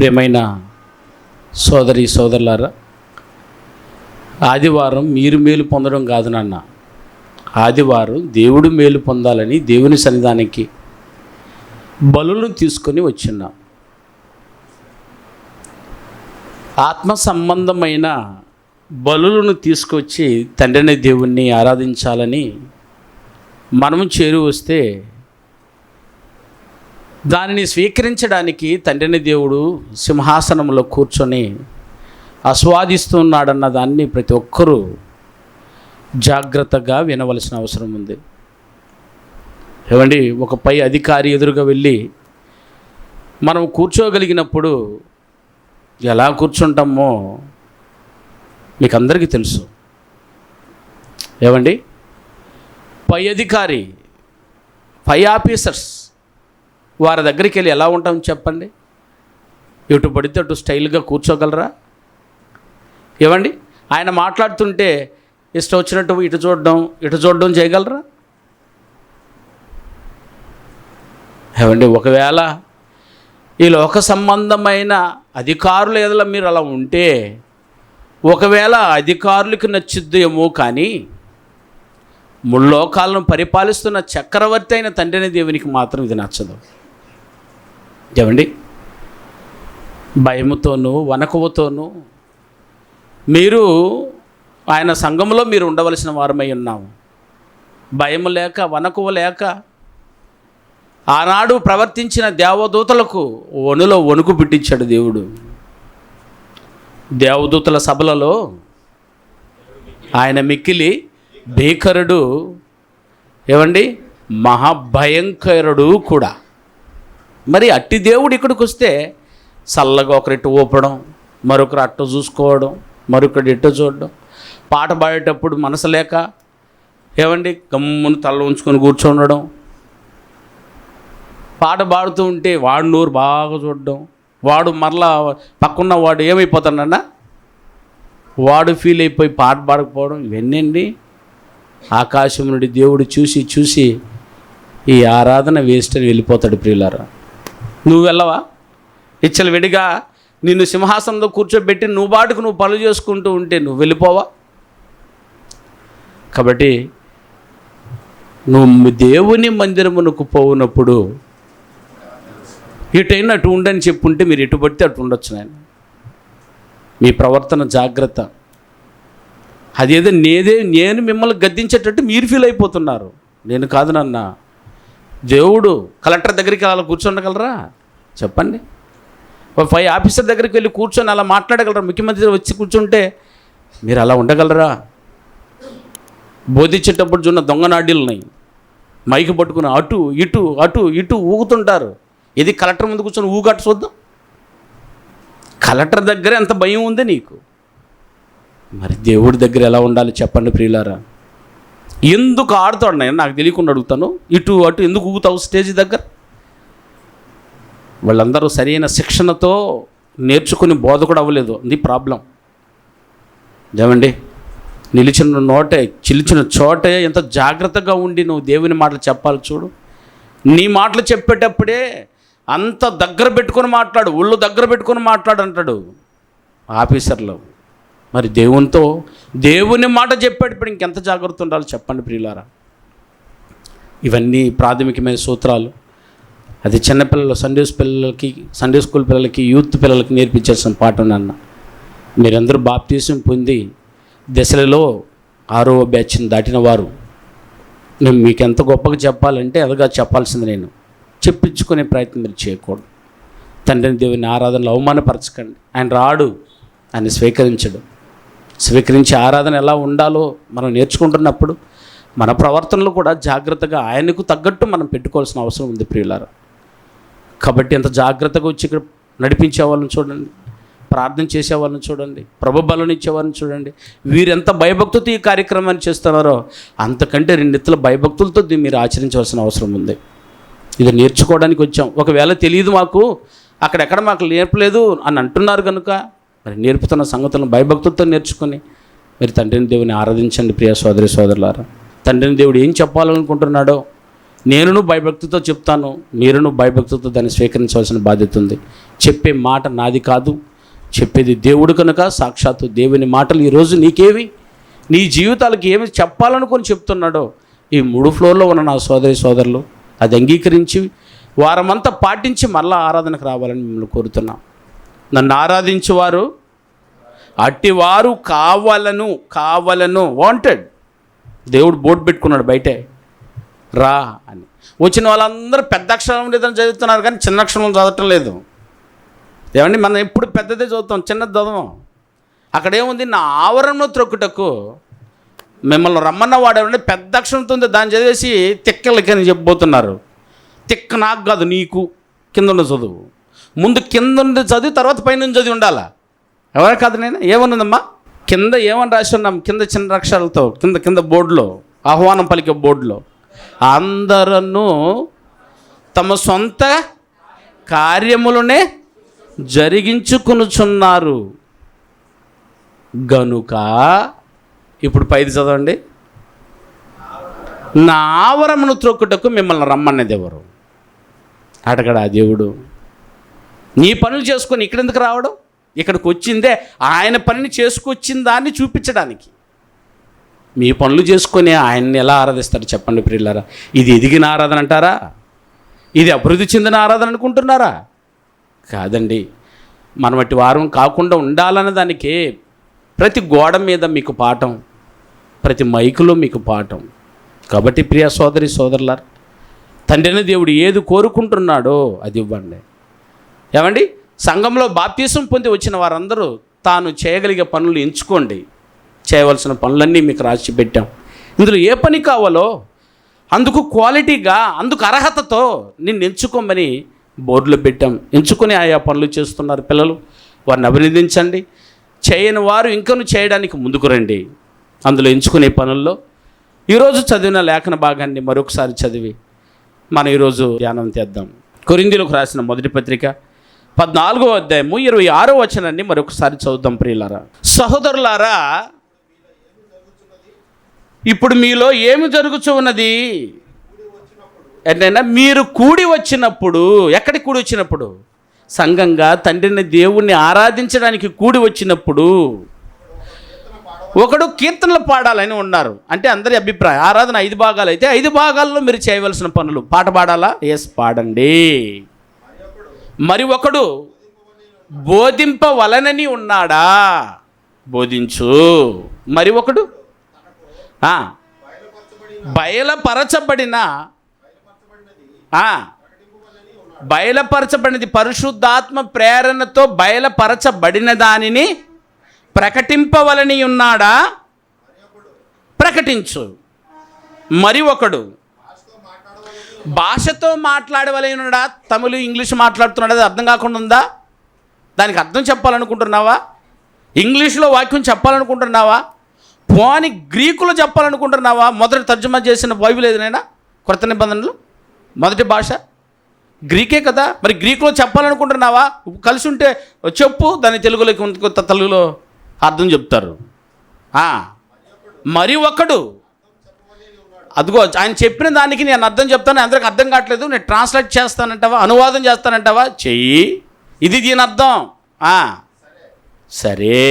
ప్రియమైన సోదరి సోదరులారా, ఆదివారం మీరు మేలు పొందడం కాదు నాన్న. ఆదివారం దేవుడు మేలు పొందాలని దేవుని సన్నిధానికి బలులను తీసుకొని వచ్చిన్నాం. ఆత్మ సంబంధమైన బలులను తీసుకొచ్చి తండ్రిని దేవుణ్ణి ఆరాధించాలని మనము చేరి వస్తే దానిని స్వీకరించడానికి తండ్రిని దేవుడు సింహాసనంలో కూర్చొని ఆస్వాదిస్తున్నాడన్న దాన్ని ప్రతి ఒక్కరూ జాగ్రత్తగా వినవలసిన అవసరం ఉంది. ఏమండి, ఒక పై అధికారి ఎదురుగా వెళ్ళి మనం కూర్చోగలిగినప్పుడు ఎలా కూర్చుంటామో మీకు అందరికీ తెలుసు. ఏమండి, పై అధికారి, పై ఆఫీసర్స్ వారి దగ్గరికి వెళ్ళి ఎలా ఉంటాం చెప్పండి? ఎటు పడితే అటు స్టైల్గా కూర్చోగలరా? ఏమండి, ఆయన మాట్లాడుతుంటే ఇష్టం వచ్చినట్టు ఇటు చూడడం చేయగలరా? ఏమండి, ఒకవేళ ఈ లోక సంబంధమైన అధికారుల ఎదుల మీరు అలా ఉంటే ఒకవేళ అధికారులకు నచ్చుద్దేమో, కానీ ముల్లోకాలను పరిపాలిస్తున్న చక్రవర్తి అయిన తండ్రిని దేవునికి మాత్రం ఇది నచ్చదు. ఏమండి, భయముతోనూ వణకువతోనూ మీరు ఆయన సంఘంలో మీరు ఉండవలసిన వారమై ఉన్నాము. భయము లేక వణకువ లేక ఆనాడు ప్రవర్తించిన దేవదూతలకు వణులో వణుకు పుట్టించాడు దేవుడు. దేవదూతల సభలలో ఆయన మిక్కిలి భీకరుడు, ఏమండి, మహాభయంకరుడు కూడా. మరి అట్టి దేవుడు ఇక్కడికి వస్తే చల్లగా ఒకరిట్టు ఊపడం, మరొకరు అట్టు చూసుకోవడం, మరొకటి ఇట్టు చూడడం, పాట పాడేటప్పుడు మనసు లేక ఏమండి గమ్మును తల ఉంచుకొని కూర్చోండడం, పాట పాడుతూ ఉంటే వాడు నోరు బాగా చూడడం, వాడు మరలా పక్కన్న వాడు ఏమైపోతాడన్నా వాడు ఫీల్ అయిపోయి పాట పాడకపోవడం, ఇవన్నీ అండి ఆకాశం నుండి దేవుడు చూసి చూసి ఈ ఆరాధన వేస్ట్ అని వెళ్ళిపోతాడు. ప్రియులారా, నువ్వు వెళ్ళవా? ఇచ్చలు విడిగా నిన్ను సింహాసనంలో కూర్చోబెట్టి నువ్వు బాటుకు నువ్వు పనులు చేసుకుంటూ ఉంటే నువ్వు వెళ్ళిపోవా? కాబట్టి నువ్వు దేవుని మందిరమునకు పోవునప్పుడు ఇటైనా అటు ఉండని చెప్పుంటే మీరు ఎటు పడితే అటు ఉండొచ్చు. మీ ప్రవర్తన జాగ్రత్త. అదేదో నేను మిమ్మల్ని గద్దించేటట్టు మీరు ఫీల్ అయిపోతున్నారు. నేను కాదు నాన్న. దేవుడు కలెక్టర్ దగ్గరికి అలా కూర్చోగలరా చెప్పండి? పై ఆఫీసర్ దగ్గరికి వెళ్ళి కూర్చొని అలా మాట్లాడగలరా? ముఖ్యమంత్రి వచ్చి కూర్చుంటే మీరు అలా ఉండగలరా? బోధించేటప్పుడు చూన్న దొంగ నాడ్యులున్నాయి, మైకి పట్టుకుని అటు ఇటు ఊగుతుంటారు. ఇది కలెక్టర్ ముందు కూర్చొని ఊగట్టు చూద్దాం. కలెక్టర్ దగ్గర ఎంత భయం ఉంది నీకు, మరి దేవుడి దగ్గర ఎలా ఉండాలి చెప్పండి ప్రియులారా? ఎందుకు ఆడుతాడు నేను నాకు తెలియకుండా అడుగుతాను. ఇటు అటు ఎందుకు ఊగుతావు స్టేజ్ దగ్గర? వాళ్ళందరూ సరైన శిక్షణతో నేర్చుకుని బోధ కూడా అవ్వలేదు. అది ప్రాబ్లం. ఏమండి, చిలిచిన చోటే ఎంత జాగ్రత్తగా ఉండి నువ్వు దేవుని మాటలు చెప్పాలి చూడు. నీ మాటలు చెప్పేటప్పుడే అంత దగ్గర పెట్టుకొని మాట్లాడు, ఒళ్ళు దగ్గర పెట్టుకొని మాట్లాడు అంటాడు ఆఫీసర్లు. మరి దేవుని మాట చెప్పేటప్పుడు ఇంకెంత జాగ్రత్త ఉండాలి చెప్పండి ప్రియులారా? ఇవన్నీ ప్రాథమికమైన సూత్రాలు. అది చిన్నపిల్లలు సండే స్కూల్ పిల్లలకి యూత్ పిల్లలకి నేర్పించాల్సిన పాఠం నాన్న. మీరందరూ బాప్తీసం పొంది దశలలో 6వ బ్యాచ్ని దాటిన వారు. నేను మీకు ఎంత గొప్పగా చెప్పాలంటే అదిగా చెప్పాల్సింది. నేను చెప్పించుకునే ప్రయత్నం మీరు చేయకూడదు. తండ్రిని దేవుని ఆరాధనలు అవమానపరచకండి. ఆయన రాడు, ఆయన స్వీకరించి ఆరాధన ఎలా ఉండాలో మనం నేర్చుకుంటున్నప్పుడు మన ప్రవర్తనలు కూడా జాగ్రత్తగా ఆయనకు తగ్గట్టు మనం పెట్టుకోవాల్సిన అవసరం ఉంది ప్రియులారా. కాబట్టి ఎంత జాగ్రత్తగా వచ్చి ఇక్కడ నడిపించే వాళ్ళని చూడండి, ప్రార్థన చేసేవాళ్ళని చూడండి, ప్రభు బలం ఇచ్చేవాళ్ళని చూడండి. వీరెంత భయభక్తులతో ఈ కార్యక్రమాన్ని చేస్తున్నారో అంతకంటే 2 రెట్లు భయభక్తులతో దీన్ని మీరు ఆచరించవలసిన అవసరం ఉంది. ఇది నేర్చుకోవడానికి వచ్చాం. ఒకవేళ తెలియదు మాకు, అక్కడెక్కడ మాకు నేర్పలేదు అని అంటున్నారు కనుక మరి నేర్పుతున్న సంగతులను భయభక్తులతో నేర్చుకొని మీరు తండ్రిని దేవుని ఆరాధించండి. ప్రియ సోదరి సోదరులారా, తండ్రిని దేవుడు ఏం చెప్పాలనుకుంటున్నాడో నేనును భయభక్తితో చెప్తాను, మీరును భయభక్తితో దాన్ని స్వీకరించవలసిన బాధ్యత ఉంది. చెప్పే మాట నాది కాదు, చెప్పేది దేవుడు కనుక సాక్షాత్తు దేవుని మాటలు ఈరోజు నీకేమి, నీ జీవితాలకు ఏమి చెప్పాలనుకొని చెప్తున్నాడో ఈ 3 ఫ్లోర్లో ఉన్న నా సోదరి సోదరులు అది అంగీకరించి వారమంతా పాటించి మళ్ళా ఆరాధనకు రావాలని మిమ్మల్ని కోరుతున్నాం. నన్ను ఆరాధించేవారు అట్టివారు కావాలను వాంటెడ్. దేవుడు బోర్డు పెట్టుకున్నాడు బయటే, రా అని. వచ్చిన వాళ్ళందరూ పెద్ద అక్షరం లేదని చదువుతున్నారు కానీ చిన్న అక్షరం చదవటం లేదు. ఏమండి, మనం ఎప్పుడు పెద్దదే చదువుతాం, చిన్నది చదవం. అక్కడేముంది, నా ఆవరణలో త్రొక్కుటకు మిమ్మల్ని రమ్మన్న వాడేమంటే పెద్ద అక్షరంతో ఉంది, దాన్ని చదివేసి తిక్కలకని చెప్పబోతున్నారు. తిక్క నాకు కాదు, నీకు. కింద ఉన్న చదువు ముందు, కింద ఉండి చదివి తర్వాత పైన చదివి ఉండాలా. ఎవరు కాదు, నేను ఏమన్నదమ్మా, కింద ఏమని రాసి ఉన్నాం, కింద చిన్న అక్షరాలతో కింద బోర్డులో, ఆహ్వానం పలికే బోర్డులో, అందరూ తమ సొంత కార్యములనే జరిగించుకొనుచున్నారు గనుక. ఇప్పుడు 5 చదవండి. నా ఆవరమును త్రొక్కుటకు మిమ్మల్ని రమ్మన్నది ఎవరు? అడగడా దేవుడు? నీ పనులు చేసుకొని ఇక్కడెందుకు రావడం? ఇక్కడికి వచ్చిందే ఆయన పనిని చేసుకొచ్చిన దాన్ని చూపించడానికి. మీ పనులు చేసుకొని ఆయన్ని ఎలా ఆరాధిస్తారు చెప్పండి ప్రియులారా? ఇది ఎదిగిన ఆరాధన అంటారా? ఇది అభివృద్ధి చెందిన ఆరాధన అనుకుంటున్నారా? కాదండి. మనం అట్టి వారం కాకుండా ఉండాలన్న దానికి ప్రతి గోడ మీద మీకు పాఠం, ప్రతి మైకులో మీకు పాఠం. కాబట్టి ప్రియ సోదరి సోదరులారా, తండ్రిని దేవుడు ఏది కోరుకుంటున్నాడో అది ఇవ్వండి. ఏమండి, సంఘంలో బాప్తీసం పొంది వచ్చిన వారందరూ తాను చేయగలిగే పనులు ఎంచుకోండి. చేయవలసిన పనులన్నీ మీకు రాసి పెట్టాం. ఇందులో ఏ పని కావాలో అందుకు క్వాలిటీగా, అందుకు అర్హతతో నిన్ను ఎంచుకోమని బోర్డులో పెట్టాం. ఎంచుకొని ఆయా పనులు చేస్తున్నారు పిల్లలు, వారిని అభినందించండి. చేయని వారు ఇంకను చేయడానికి ముందుకు రండి. అందులో ఎంచుకునే పనుల్లో ఈరోజు చదివిన లేఖన భాగాన్ని మరొకసారి చదివి మనం ఈరోజు ధ్యానం చేద్దాం. కొరింథీయులకు రాసిన మొదటి పత్రిక 14వ అధ్యాయము 26వ వచనాన్ని మరొకసారి చదువుదాం. ప్రియులారా, సహోదరులారా, ఇప్పుడు మీలో ఏమి జరుగుతూ ఉన్నది? ఏంటైనా మీరు కూడి వచ్చినప్పుడు, ఎక్కడికి కూడి వచ్చినప్పుడు? సంఘంగా తండ్రిని దేవుణ్ణి ఆరాధించడానికి కూడి వచ్చినప్పుడు ఒకడు కీర్తనలు పాడాలని ఉన్నారు. అంటే అందరి అభిప్రాయం, ఆరాధన 5 భాగాలు అయితే 5 భాగాల్లో మీరు చేయవలసిన పనులు. పాట పాడాలా? ఎస్, పాడండి. మరి ఒకడు బోధింపవలనని ఉన్నాడా? బోధించు. మరి ఒకడు బయలుపరచబడినది పరిశుద్ధాత్మ ప్రేరణతో బయలుపరచబడిన దానిని ప్రకటింపవలని ఉన్నాడా? ప్రకటించు. మరి ఒకడు భాషతో మాట్లాడవలని ఉన్నాడా? తమిళ ఇంగ్లీష్ మాట్లాడుతున్నాడా? అది అర్థం కాకుండా ఉందా? దానికి అర్థం చెప్పాలనుకుంటున్నావా? ఇంగ్లీష్లో వాక్యం చెప్పాలనుకుంటున్నావా? పోని గ్రీకులో చెప్పాలనుకుంటున్నావా? మొదటి తర్జుమా చేసిన బైబిల్ ఏదైనా కొత్త నిబంధనలు మొదటి భాష గ్రీకే కదా. మరి గ్రీకులో చెప్పాలనుకుంటున్నావా? కలిసి ఉంటే చెప్పు, దాన్ని తెలుగులోకి తెలుగులో అర్థం చెప్తారు. మరి ఒకడు, అదిగో ఆయన చెప్పిన దానికి నేను అర్థం చెప్తాను, అందరికి అర్థం కావట్లేదు, నేను ట్రాన్స్లేట్ చేస్తానంటావా, అనువాదం చేస్తానంటావా? చెయ్యి, ఇది దీని అర్థం. సరే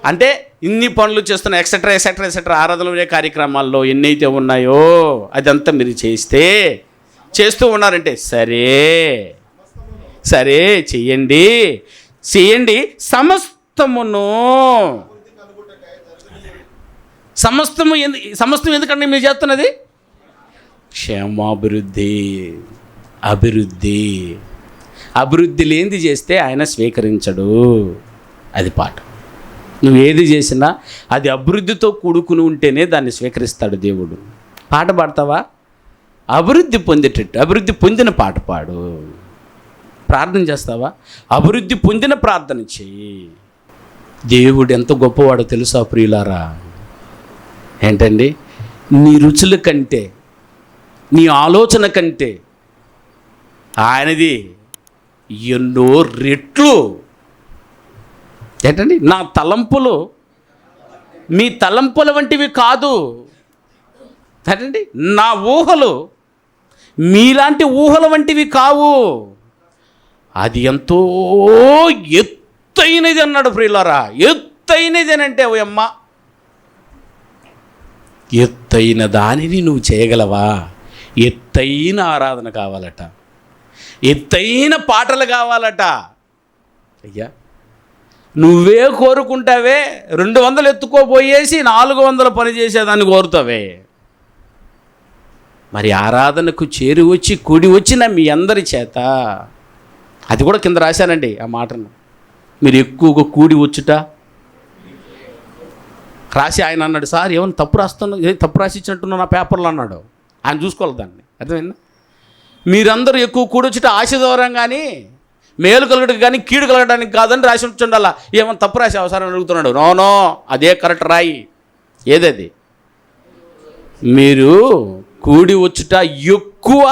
అంటే ఇన్ని పనులు చేస్తున్న ఎక్సెట్రా ఎక్సెట్రా ఎక్సెట్రా ఆరాధనలు కార్యక్రమాల్లో ఎన్నైతే ఉన్నాయో అదంతా మీరు చేస్తూ ఉన్నారంటే సరే సరే చెయ్యండి సమస్తం ఎందుకంటే మీరు చేస్తున్నది క్షేమాభివృద్ధి. అభివృద్ధి లేనిది చేస్తే ఆయన స్వీకరించడు. అది పాట. నువ్వు ఏది చేసినా అది అభివృద్ధితో కూడుకుని ఉంటేనే దాన్ని స్వీకరిస్తాడు దేవుడు. పాట పాడతావా? అభివృద్ధి పొందేటట్టు అభివృద్ధి పొందిన పాట పాడు. ప్రార్థన చేస్తావా? అభివృద్ధి పొందిన ప్రార్థన చెయ్యి. దేవుడు ఎంత గొప్పవాడో తెలుసా ప్రియులారా? ఏంటండి, నీ రుచుల కంటే, నీ ఆలోచన కంటే ఆయనది ఎన్నో రెట్లు. ఏంటండి, నా తలంపులు మీ తలంపుల వంటివి కాదు. ఏంటండి, నా ఊహలు మీలాంటి ఊహల వంటివి కావు, అది ఎంతో ఎత్తైనది అన్నాడు ప్రియులారా. ఎత్తైనది అని అంటే ఓయమ్మ, ఎత్తైన దానిని నువ్వు చేయగలవా? ఎత్తైన ఆరాధన కావాలట, ఎత్తైన పాటలు కావాలట. అయ్యా, నువ్వే కోరుకుంటావే, 200 ఎత్తుకోబోయేసి 400 పని చేసేదాన్ని కోరుతావే. మరి ఆరాధనకు చేరి వచ్చి కూడి వచ్చిన మీ అందరి చేత, అది కూడా కింద రాశానండి ఆ మాటను, మీరు ఎక్కువగా కూడి వచ్చుట రాసి ఆయన అన్నాడు, సార్ ఏమన్నా తప్పు రాస్తున్నా, తప్పు రాసి ఇచ్చినట్టున్నా నా పేపర్లో అన్నాడు. ఆయన చూసుకోవాలి దాన్ని, అర్థమైందా? మీరందరూ ఎక్కువ కూడొచ్చుట ఆశ దూరం కానీ మేలు కలగడానికి కానీ కీడు కలగడానికి కాదని రాసి ఉంటుండాల. ఏమన్నా తప్పు రాసి అవసరం అడుగుతున్నాడు. నో, అదే కరెక్ట్ రాయి. ఏదది? మీరు కూడి వచ్చుట ఎక్కువ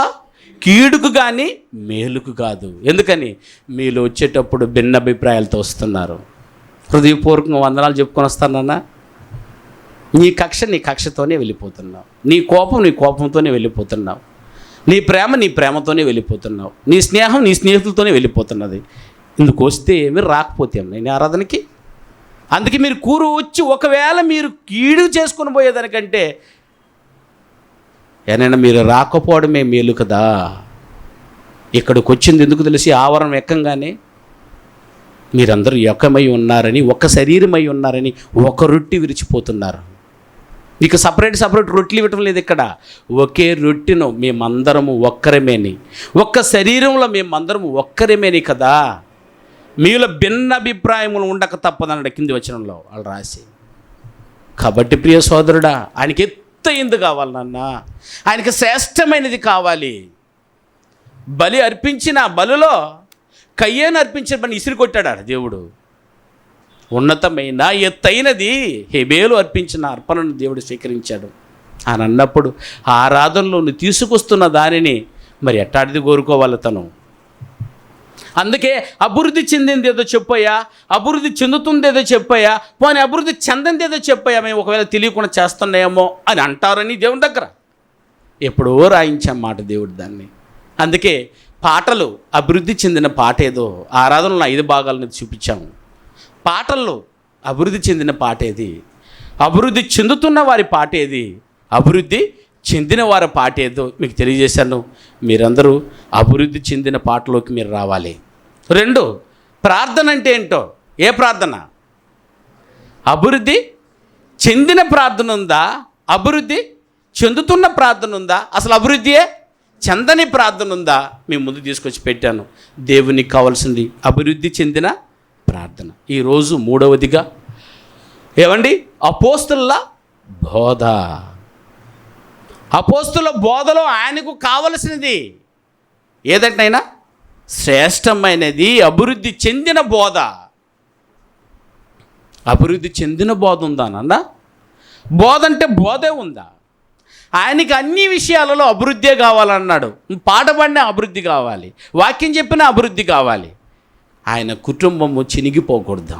కీడుకు కానీ మేలుకు కాదు. ఎందుకని? మీలో వచ్చేటప్పుడు భిన్న అభిప్రాయాలతో వస్తున్నారు. హృదయపూర్వకంగా వందనాలు చెప్పుకొని వస్తానన్నా, నీ కక్షతోనే వెళ్ళిపోతున్నావు, నీ కోపంతోనే వెళ్ళిపోతున్నావు, నీ ప్రేమతోనే వెళ్ళిపోతున్నావు, నీ స్నేహితులతోనే వెళ్ళిపోతున్నది. ఇందుకు వస్తే ఏమి రాకపోతే నేను ఆరాధనకి. అందుకే మీరు కూరు వచ్చి ఒకవేళ మీరు కీడు చేసుకొని పోయేదానికంటే ఏనైనా మీరు రాకపోవడమే మేలు కదా. ఇక్కడికి వచ్చింది ఎందుకు తెలిసి, ఆవరణ ఎక్కంగానే మీరందరూ ఏకమై ఉన్నారని, ఒక శరీరమై ఉన్నారని ఒక రొట్టె విరిచిపోతున్నారు. మీకు సపరేట్ రొట్టెలు ఇవ్వటం లేదు ఇక్కడ. ఒకే రొట్టెను మేమందరము ఒక్కరమేని, ఒక్క శరీరంలో మేమందరము ఒక్కరమేని కదా. మీలో భిన్న అభిప్రాయములు ఉండక తప్పదన్నాడు కింది వచనంలో వాళ్ళు రాసి. కాబట్టి ప్రియ సోదరుడా, ఆయనకి ఎత్తైంది కావాలి నాన్న, ఆయనకి శ్రేష్టమైనది కావాలి. బలి అర్పించిన బలిలో కయ్యేను అర్పించిన పని ఇసిరి కొట్టాడు దేవుడు. ఉన్నతమైన ఎత్తైనది హేబేలు అర్పించిన అర్పణను దేవుడు స్వీకరించాడు అని అన్నప్పుడు ఆరాధనలో నువ్వు తీసుకొస్తున్న దానిని మరి ఎట్టాడిది కోరుకోవాలి తను. అందుకే అభివృద్ధి చెందింది ఏదో చెప్పయ్యా, అభివృద్ధి చెందుతుంది ఏదో చెప్పయ్యా, పోనీ అభివృద్ధి చెందింది ఏదో చెప్పయ్యా, మేము ఒకవేళ తెలియకుండా చేస్తున్నాయేమో అని అంటారని దేవుని దగ్గర ఎప్పుడో రాయించాం మాట దేవుడు దాన్ని. అందుకే పాటలు అభివృద్ధి చెందిన పాట ఏదో ఆరాధనలో 5 భాగాలను చూపించాము. పాటల్లో అభివృద్ధి చెందిన పాట ఏది, అభివృద్ధి చెందుతున్న వారి పాట ఏది, అభివృద్ధి చెందిన వారి పాట ఏదో మీకు తెలియజేశాను. మీరందరూ అభివృద్ధి చెందిన పాటలోకి మీరు రావాలి. 2, ప్రార్థన అంటే ఏంటో. ఏ ప్రార్థన? అభివృద్ధి చెందిన ప్రార్థన ఉందా, అభివృద్ధి చెందుతున్న ప్రార్థన ఉందా, అసలు అభివృద్ధియే చెందని ప్రార్థన ఉందా? మీ ముందు తీసుకొచ్చి పెట్టాను. దేవునికి కావాల్సింది అభివృద్ధి చెందిన ప్రార్థన. ఈరోజు 3వదిగా ఏమండి, అపోస్తుల బోధ. అపోస్తుల బోధలో ఆయనకు కావలసినది ఏదంటైనా శ్రేష్టమైనది అభివృద్ధి చెందిన బోధ. అభివృద్ధి చెందిన బోధ ఉందా నాన్న? బోధ అంటే బోధే ఉందా? ఆయనకి అన్ని విషయాలలో అభివృద్ధే కావాలన్నాడు. పాట పాడిన అభివృద్ధి కావాలి, వాక్యం చెప్పిన అభివృద్ధి కావాలి. ఆయన కుటుంబము చినిగిపోకూడదు.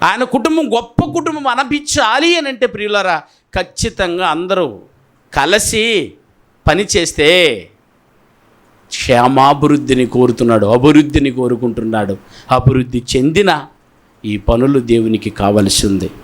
ఆయన కుటుంబం గొప్ప కుటుంబం అనిపించాలి అని అంటే ప్రియులారా, ఖచ్చితంగా అందరూ కలిసి పని చేస్తే క్షేమాభివృద్ధిని కోరుతున్నాడు, అభివృద్ధిని కోరుకుంటున్నాడు. అభివృద్ధి చెందిన ఈ పనులు దేవునికి కావలసి ఉంది.